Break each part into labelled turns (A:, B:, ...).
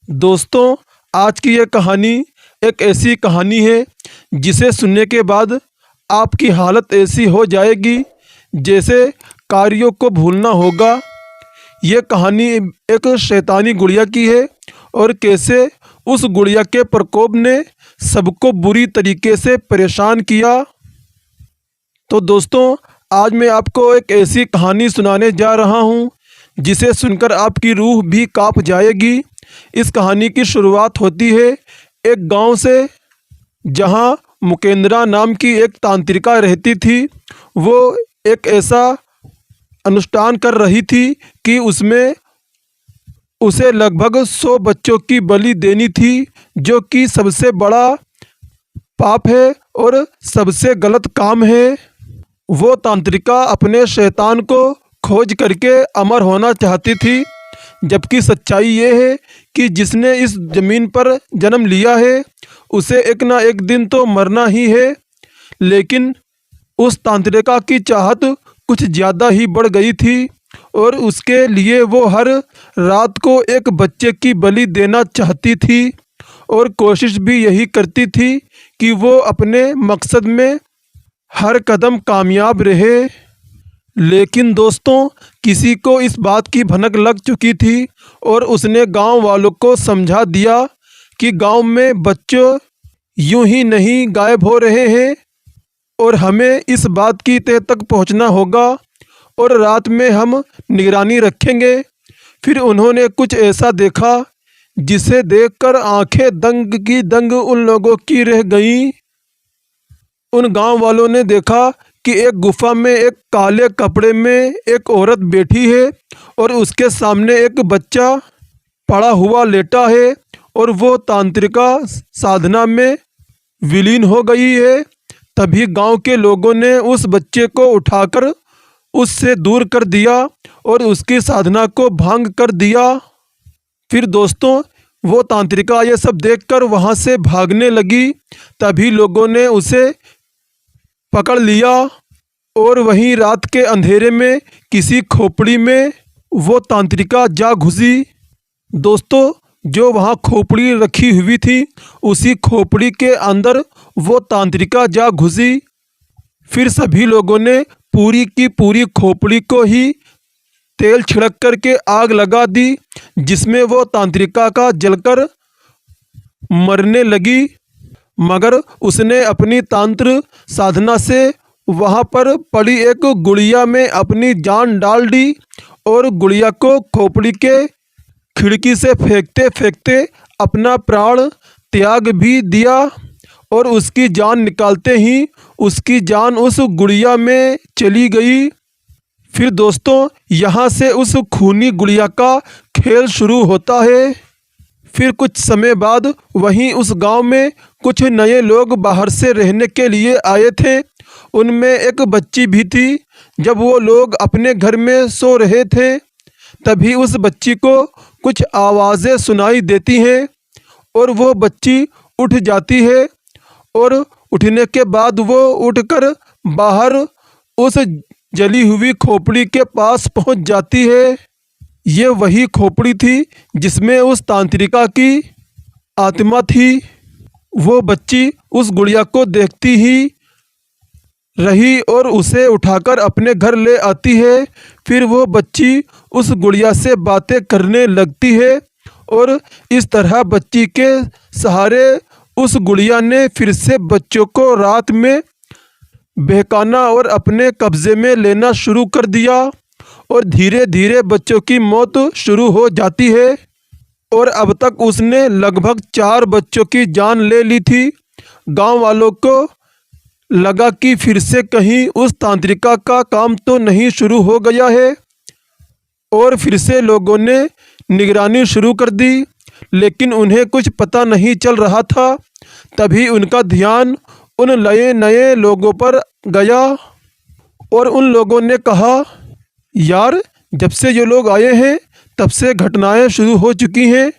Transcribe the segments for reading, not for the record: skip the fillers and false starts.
A: दोस्तों, आज की ये कहानी एक ऐसी कहानी है जिसे सुनने के बाद आपकी हालत ऐसी हो जाएगी जैसे कार्यों को भूलना होगा। ये कहानी एक शैतानी गुड़िया की है और कैसे उस गुड़िया के प्रकोप ने सबको बुरी तरीके से परेशान किया। तो दोस्तों, आज मैं आपको एक ऐसी कहानी सुनाने जा रहा हूँ जिसे सुनकर आपकी रूह भी कांप जाएगी। इस कहानी की शुरुआत होती है एक गांव से, जहां मुकेंद्रा नाम की एक तांत्रिका रहती थी। वो एक ऐसा अनुष्ठान कर रही थी कि उसमें उसे लगभग 100 बच्चों की बलि देनी थी, जो कि सबसे बड़ा पाप है और सबसे गलत काम है। वो तांत्रिका अपने शैतान को खोज करके अमर होना चाहती थी, जबकि सच्चाई ये है कि जिसने इस ज़मीन पर जन्म लिया है उसे एक ना एक दिन तो मरना ही है। लेकिन उस तांत्रिका की चाहत कुछ ज़्यादा ही बढ़ गई थी और उसके लिए वो हर रात को एक बच्चे की बलि देना चाहती थी और कोशिश भी यही करती थी कि वो अपने मकसद में हर कदम कामयाब रहे। लेकिन दोस्तों, किसी को इस बात की भनक लग चुकी थी और उसने गांव वालों को समझा दिया कि गांव में बच्चों यूं ही नहीं गायब हो रहे हैं और हमें इस बात की तह तक पहुंचना होगा और रात में हम निगरानी रखेंगे। फिर उन्होंने कुछ ऐसा देखा जिसे देखकर आंखें दंग की दंग उन लोगों की रह गईं। उन गांव वालों ने देखा कि एक गुफा में एक काले कपड़े में एक औरत बैठी है और उसके सामने एक बच्चा पड़ा हुआ लेटा है और वो तांत्रिका साधना में विलीन हो गई है। तभी गांव के लोगों ने उस बच्चे को उठाकर उससे दूर कर दिया और उसकी साधना को भंग कर दिया। फिर दोस्तों, वो तांत्रिका ये सब देखकर वहाँ से भागने लगी। तभी लोगों ने उसे पकड़ लिया और वहीं रात के अंधेरे में किसी खोपड़ी में वो तांत्रिका जा घुसी। दोस्तों, जो वहाँ खोपड़ी रखी हुई थी उसी खोपड़ी के अंदर वो तांत्रिका जा घुसी। फिर सभी लोगों ने पूरी की पूरी खोपड़ी को ही तेल छिड़क करके आग लगा दी, जिसमें वो तांत्रिका का जलकर मरने लगी। मगर उसने अपनी तांत्र साधना से वहाँ पर पड़ी एक गुड़िया में अपनी जान डाल दी और गुड़िया को खोपड़ी के खिड़की से फेंकते फेंकते अपना प्राण त्याग भी दिया और उसकी जान निकालते ही उसकी जान उस गुड़िया में चली गई। फिर दोस्तों, यहाँ से उस खूनी गुड़िया का खेल शुरू होता है। फिर कुछ समय बाद वहीं उस गांव में कुछ नए लोग बाहर से रहने के लिए आए थे। उनमें एक बच्ची भी थी। जब वो लोग अपने घर में सो रहे थे तभी उस बच्ची को कुछ आवाज़ें सुनाई देती हैं और वो बच्ची उठ जाती है और उठने के बाद वो उठकर बाहर उस जली हुई खोपड़ी के पास पहुंच जाती है। ये वही खोपड़ी थी जिसमें उस तांत्रिका की आत्मा थी। वो बच्ची उस गुड़िया को देखती ही रही और उसे उठाकर अपने घर ले आती है। फिर वो बच्ची उस गुड़िया से बातें करने लगती है और इस तरह बच्ची के सहारे उस गुड़िया ने फिर से बच्चों को रात में बहकाना और अपने कब्जे में लेना शुरू कर दिया और धीरे धीरे बच्चों की मौत शुरू हो जाती है और अब तक उसने लगभग 4 बच्चों की जान ले ली थी। गांव वालों को लगा कि फिर से कहीं उस तांत्रिका का काम तो नहीं शुरू हो गया है और फिर से लोगों ने निगरानी शुरू कर दी, लेकिन उन्हें कुछ पता नहीं चल रहा था। तभी उनका ध्यान उन नए नए लोगों पर गया और उन लोगों ने कहा, यार, जब से ये लोग आए हैं तब से घटनाएं शुरू हो चुकी हैं।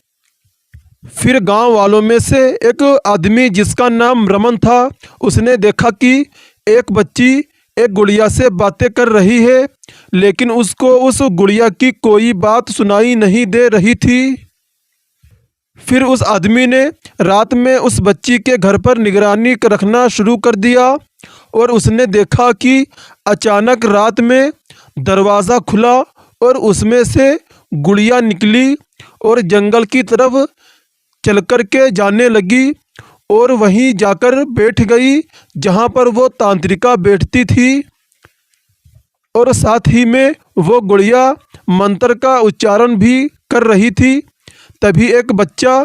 A: फिर गांव वालों में से एक आदमी जिसका नाम रमन था, उसने देखा कि एक बच्ची एक गुड़िया से बातें कर रही है, लेकिन उसको उस गुड़िया की कोई बात सुनाई नहीं दे रही थी। फिर उस आदमी ने रात में उस बच्ची के घर पर निगरानी रखना शुरू कर दिया और उसने देखा कि अचानक रात में दरवाज़ा खुला और उसमें से गुड़िया निकली और जंगल की तरफ चल कर के जाने लगी और वहीं जाकर बैठ गई जहाँ पर वो तांत्रिका बैठती थी। और साथ ही में वो गुड़िया मंत्र का उच्चारण भी कर रही थी। तभी एक बच्चा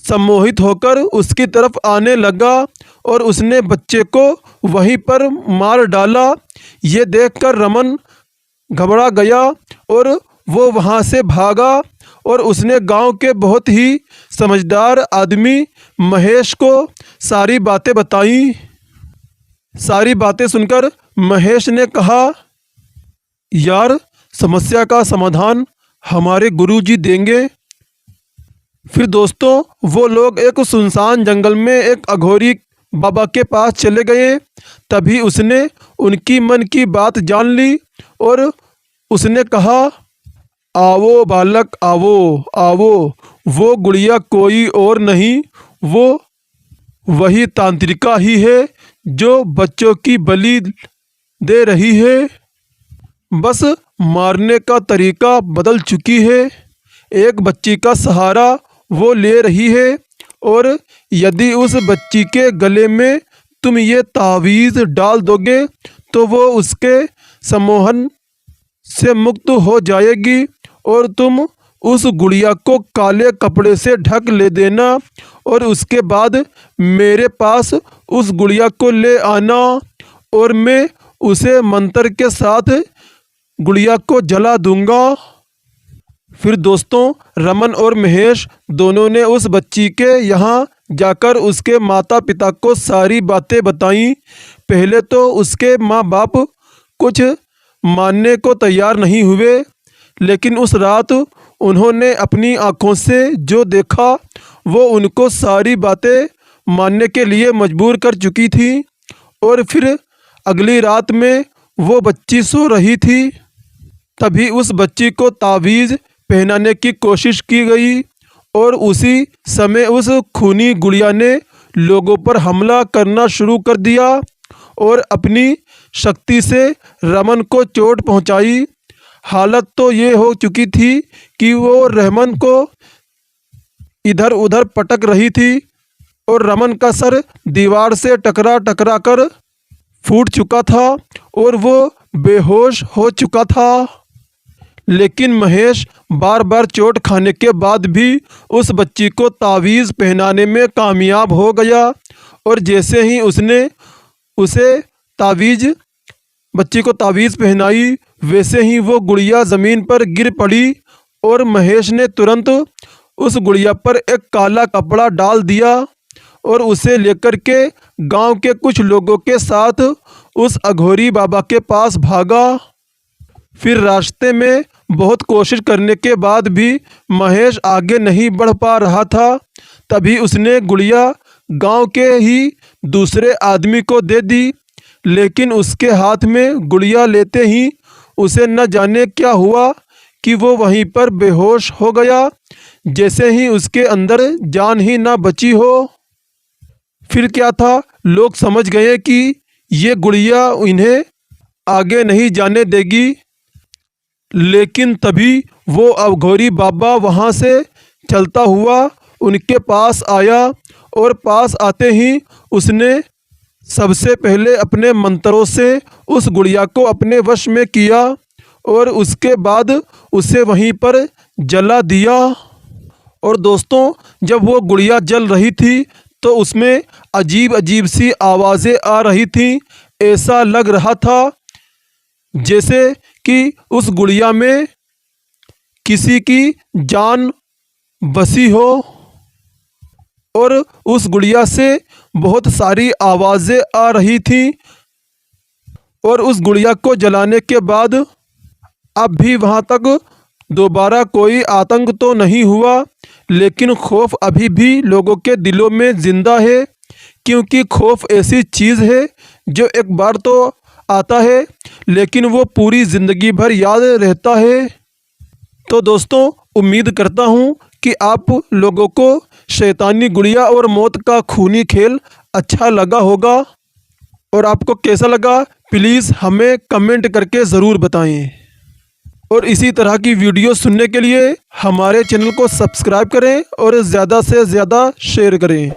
A: सम्मोहित होकर उसकी तरफ आने लगा और उसने बच्चे को वहीं पर मार डाला। ये देखकर रमन घबरा गया और वो वहाँ से भागा और उसने गांव के बहुत ही समझदार आदमी महेश को सारी बातें बताई। सारी बातें सुनकर महेश ने कहा, यार समस्या का समाधान हमारे गुरुजी देंगे। फिर दोस्तों वो लोग एक सुनसान जंगल में एक अघोरी बाबा के पास चले गए। तभी उसने उनकी मन की बात जान ली और उसने कहा, आओ बालक आओ आओ, वो गुड़िया कोई और नहीं, वो वही तांत्रिका ही है जो बच्चों की बलि दे रही है। बस मारने का तरीका बदल चुकी है। एक बच्ची का सहारा वो ले रही है और यदि उस बच्ची के गले में तुम ये तावीज़ डाल दोगे तो वो उसके सम्मोहन से मुक्त हो जाएगी और तुम उस गुड़िया को काले कपड़े से ढक ले देना और उसके बाद मेरे पास उस गुड़िया को ले आना और मैं उसे मंत्र के साथ गुड़िया को जला दूंगा। फिर दोस्तों रमन और महेश दोनों ने उस बच्ची के यहाँ जाकर उसके माता पिता को सारी बातें बताईं। पहले तो उसके माँ बाप कुछ मानने को तैयार नहीं हुए, लेकिन उस रात उन्होंने अपनी आँखों से जो देखा वो उनको सारी बातें मानने के लिए मजबूर कर चुकी थी। और फिर अगली रात में वो बच्ची सो रही थी। तभी उस बच्ची को तावीज़ पहनाने की कोशिश की गई और उसी समय उस खूनी गुड़िया ने लोगों पर हमला करना शुरू कर दिया और अपनी शक्ति से रमन को चोट पहुंचाई। हालत तो ये हो चुकी थी कि वो रहमान को इधर उधर पटक रही थी और रमन का सर दीवार से टकरा टकरा कर फूट चुका था और वो बेहोश हो चुका था। लेकिन महेश बार बार चोट खाने के बाद भी उस बच्ची को तावीज़ पहनाने में कामयाब हो गया और जैसे ही उसने बच्ची को तावीज़ पहनाई वैसे ही वो गुड़िया ज़मीन पर गिर पड़ी और महेश ने तुरंत उस गुड़िया पर एक काला कपड़ा डाल दिया और उसे लेकर के गांव के कुछ लोगों के साथ उस अघोरी बाबा के पास भागा। फिर रास्ते में बहुत कोशिश करने के बाद भी महेश आगे नहीं बढ़ पा रहा था। तभी उसने गुड़िया गांव के ही दूसरे आदमी को दे दी, लेकिन उसके हाथ में गुड़िया लेते ही उसे न जाने क्या हुआ कि वो वहीं पर बेहोश हो गया, जैसे ही उसके अंदर जान ही ना बची हो। फिर क्या था, लोग समझ गए कि ये गुड़िया इन्हें आगे नहीं जाने देगी। लेकिन तभी वो अघोरी बाबा वहाँ से चलता हुआ उनके पास आया और पास आते ही उसने सबसे पहले अपने मंत्रों से उस गुड़िया को अपने वश में किया और उसके बाद उसे वहीं पर जला दिया। और दोस्तों जब वो गुड़िया जल रही थी तो उसमें अजीब अजीब सी आवाज़ें आ रही थीं। ऐसा लग रहा था जैसे कि उस गुड़िया में किसी की जान बसी हो और उस गुड़िया से बहुत सारी आवाज़ें आ रही थीं। और उस गुड़िया को जलाने के बाद अब भी वहाँ तक दोबारा कोई आतंक तो नहीं हुआ, लेकिन खौफ अभी भी लोगों के दिलों में ज़िंदा है, क्योंकि खौफ ऐसी चीज़ है जो एक बार तो आता है लेकिन वो पूरी ज़िंदगी भर याद रहता है। तो दोस्तों उम्मीद करता हूँ कि आप लोगों को शैतानी गुड़िया और मौत का खूनी खेल अच्छा लगा होगा। और आपको कैसा लगा प्लीज़ हमें कमेंट करके ज़रूर बताएं। और इसी तरह की वीडियो सुनने के लिए हमारे चैनल को सब्सक्राइब करें और ज़्यादा से ज़्यादा शेयर करें।